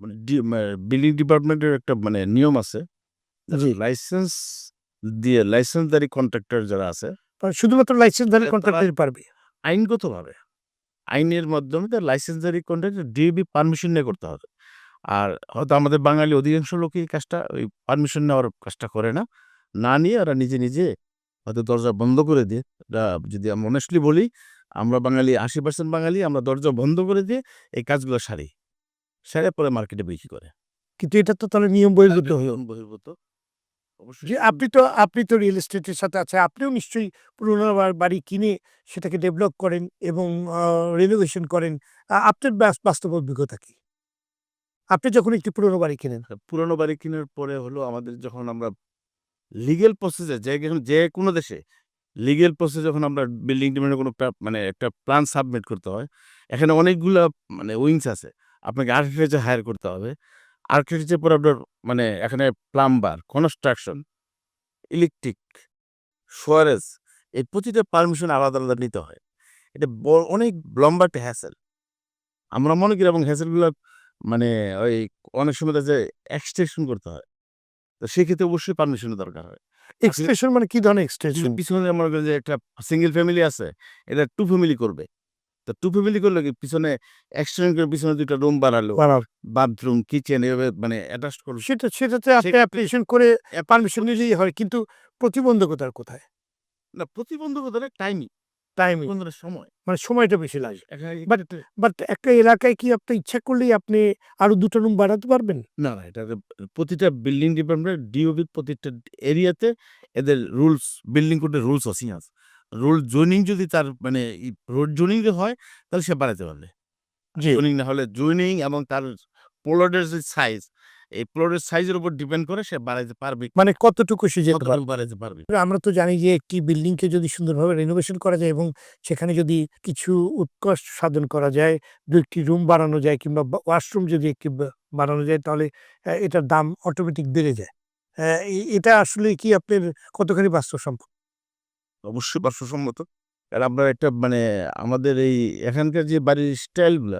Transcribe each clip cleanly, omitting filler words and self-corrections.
মানে বিল্ডিং ডিপার্টমেন্টের একটা নিয়ম আছে। জি। লাইসেন্স দিয়ে লাইসেন্সধারী কন্ট্রাক্টর যারা আছে শুধুমাত্র লাইসেন্সধারী তারা কন্ট্রাক্টরই পারবে। আইনগতভাবে আইনের মাধ্যমে তার লাইসেন্সধারী কন্ট্রাক্টর ডিএবি পারমিশন নিয়ে করতে হবে। আর হয়তো আমাদের বাঙালি অধিকাংশ লোকই এই কাজটা ওই পারমিশন নেওয়ার কাজটা করে না। না নিয়ে ওরা নিজে, নিজে হয়তো দরজা বন্ধ করে দিয়ে এটা যদি আমরা অনেস্টলি বলি, আমরা বাঙালি ৮০% বাঙালি আমরা দরজা বন্ধ করে দিয়ে এই কাজগুলো সারি। সেরে পরে মার্কেটে বিক্রি করে। কিন্তু এটা তো তাহলে নিয়ম বহির্ভূত হলো। নিয়ম বহির্ভূত। অবশ্যই যে আপনি তো রিয়েল এস্টেটের সাথে আছে। আপনিও নিশ্চয়ই পুরোনো বাড়ি কিনে সেটাকে ডেভেলপ করেন এবং রিনোভেশন করেন। আপনার বাস্তব অভিজ্ঞতা কি? আপনি যখন একটি পুরোনো বাড়ি কেনেন। পুরোনো বাড়ি কেনার পরে হলো আমাদের যখন আমরা লিগ্যাল প্রসেসে যে কোনো দেশে লিগ্যাল প্রসেস যখন আমরা বিল্ডিং ডিপার্টমেন্টের কোনো একটা প্ল্যান সাবমিট করতে হয়, এখানে অনেকগুলা উইংস আছে। আপনাকে আর্কিটেকচার হায়ার করতে হবে। আর্কিটেকচার পরে আপনার এখানে প্লাম্বার, কনস্ট্রাকশন, ইলেকট্রিক, সোয়ারেজ এই প্রতিটা পারমিশন আলাদা, আলাদা নিতে হয়। এটা অনেক লম্বা একটা হ্যাসেল। আমরা মনে করি এবং হ্যাসেলগুলা মানে ওই অনেক সময় দেখা যায় এক্সটেনশন করতে হয়। তো সেক্ষেত্রে অবশ্যই পারমিশনের দরকার হয়। এক্সটেনশন মানে কি ধরনের এক্সটেনশন? পিছনে মনে করেন যে একটা সিঙ্গেল ফ্যামিলি আছে, এটা 2 ফ্যামিলি করবে। তো 2 ফ্যামিলি করলে কি পিছনে এক্সটেন্ড করে পিছনে ২ টা রুম বানালো। বাথরুম, কিচেন এভাবে অ্যাটাচড করলো। সেটাতে আপনি সেক্ষেত্রে অ্যাপ্লিকেশন করে পারমিশন নিলেই হয়। কিন্তু প্রতিবন্ধকতার কোথায়? না প্রতিবন্ধকতা না টাইমিং, টাইমিং প্রতিবন্ধকতার সময়। মানে সময়টা বেশি লাগে। এখানে বাট একটা এলাকায় কি আপনি ইচ্ছা করলেই আপনি আরো ২ টা রুম বাড়াতে পারবেন? না, এটা প্রতিটা বিল্ডিং ডিপার্টমেন্ট ডিওবির প্রতিটা এরিয়াতে এদের রুলস বিল্ডিং কোডের রুলস আছে। রুল জোনিং যদি তার রোড জোনিং হয় তাহলে সে বাড়াতে পারবে। জি। জোনিং না হলে জোনিং এবং তার প্লটের যে সাইজ, এই প্লটের সাইজের উপর ডিপেন্ড করে সে বাড়াইতে পারবে, মানে কতটুকু সে যেতে পারবে। কতটুকু বাড়াইতে পারবে। আমরা তো জানি যে একটি বিল্ডিংকে যদি সুন্দরভাবে রেনোভেশন করা যায় এবং সেখানে যদি কিছু উৎকর্ষ সাধন করা যায়, ২ টি রুম বাড়ানো যায় কিংবা ওয়াশরুম যদি একটি বাড়ানো যায় তাহলে এটার দাম অটোমেটিক বেড়ে যায়। এটা আসলে কি আপনার কতখানি বাস্তবসম্মত? অবশ্যই বাস্তবসম্মত। কারণ আমরা একটা আমাদের এই এখানকার যে বাড়ির স্টাইলগুলা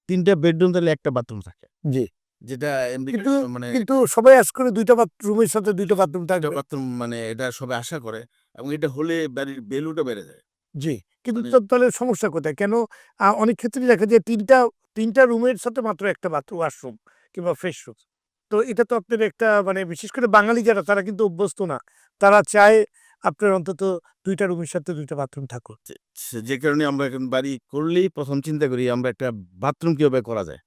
৩ টা বেডরুম তাহলে ১ টা বাথরুম থাকে। জি। যেটা কিন্তু কিন্তু সবাই আস করে ২ টা রুমের সাথে ২ টা বাথরুম থাকবে। বাথরুম এটা সবাই আশা করে এবং এটা হলে বাড়ির ভ্যালুটা বেড়ে যায়। জি। কিন্তু মানে তাহলে সমস্যা কোথায়? কেন অনেক ক্ষেত্রেই দেখা যায় ৩ টা রুমের সাথে মাত্র ১ টা ওয়াশরুম কিংবা ফ্রেশ রুম। তো এটা তো আপনার একটা বিশেষ করে বাঙালি যারা তারা কিন্তু অভ্যস্ত না। তারা চায় আপনার অন্তত ২ টা রুমের সাথে ২ টা বাথরুম থাকুক। যে কারণে আমরা এখন বাড়ি করলেই ১ম চিন্তা করি আমরা একটা বাথরুম কিভাবে করা যায়।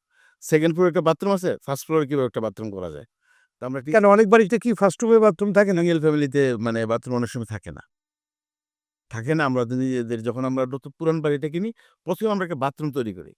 2nd ফ্লোরে একটা বাথরুম আছে, 1st ফ্লোরে কিভাবে একটা বাথরুম করা যায়। তো আমরা কেন অনেক বাড়িতে কি ফার্স্ট রুমে বাথরুম থাকে না? সিঙ্গেল ফ্যামিলিতে বাথরুম অনেক সময় থাকে না। থাকে না আমরা নিজেদের যখন আমরা নতুন পুরান বাড়িটা কিনি, ১ম এ আমরা একটা বাথরুম তৈরি করি।